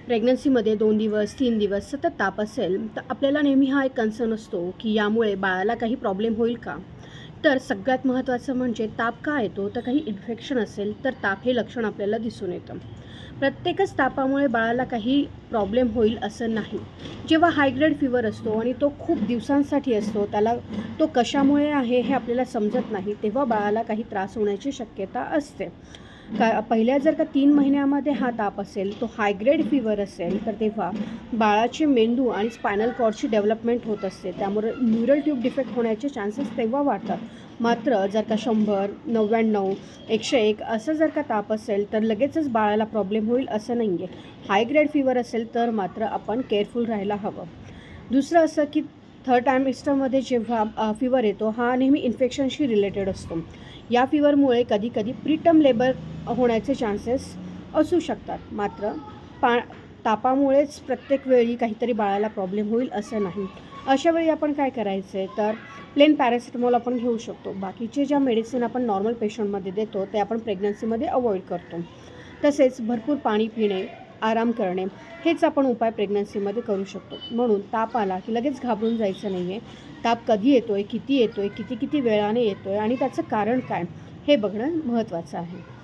प्रेग्नन्सीमध्ये 2 दिवस 3 दिवस सतत ताप असेल तर आपल्याला नेहमी हा एक कन्सर्न असतो की यामुळे बाळाला काही प्रॉब्लेम होईल का? तर सगळ्यात महत्त्वाचं म्हणजे ताप का येतो? तर काही इन्फेक्शन असेल तर ताप हे लक्षण आपल्याला दिसून येतं. प्रत्येकच तापामुळे बाळाला काही प्रॉब्लेम होईल असं नाही. जेव्हा हाय ग्रेड फीवर असतो आणि तो खूप दिवसांसाठी असतो, त्याला तो कशामुळे आहे हे आपल्याला समजत नाही, तेव्हा बाळाला काही त्रास होण्याची शक्यता असते. पहिल्या जर का 3 महिन्यामध्ये हा ताप असेल, तो हाय ग्रेड फीवर असेल, तर तेव्हा बाळाचे मेंदू आणि स्पायनल कॉर्डची डेव्हलपमेंट होत असते. त्यामुळे न्यूरल ट्यूब डिफेक्ट होण्याचे चान्सेस तेव्हा वाढतात. मात्र जर का 100, 99, 101 असं जर का ताप असेल, तर लगेचच बाळाला प्रॉब्लेम होईल असं नाही आहे. हाय ग्रेड फीवर असेल तर मात्र आपण केअरफुल राहायला हवं. दुसरं असं की थर्ड ट्रायमेस्टरमध्ये जेव्हा फीवर येतो, हा नेहमी इन्फेक्शनशी रिलेटेड असतो. या फीवरमुळे कधी-कधी प्रीटर्म लेबर होण्याचे चान्सेस असू शकतात. मात्र पा तापामुळेच प्रत्येक वेळी काहीतरी बाळाला प्रॉब्लेम होईल असं नाही. अशा वेळी आपण काय करायचं आहे, तर प्लेन पॅरासिटामॉल आपण घेऊ शकतो. बाकीचे ज्या मेडिसिन आपण नॉर्मल पेशंटमध्ये देतो, ते आपण प्रेग्नन्सीमध्ये अवॉइड करतो. तसेच भरपूर पाणी पिणे, आराम करणे हेच आपण उपाय प्रेग्नन्सीमध्ये करू शकतो. म्हणून ताप आला की लगेच घाबरून जायचं नाही आहे. ताप कधी येतो आहे, किती येतो आहे, किती वेळाने येतो आहे आणि त्याचं कारण काय हे बघणं महत्त्वाचं आहे.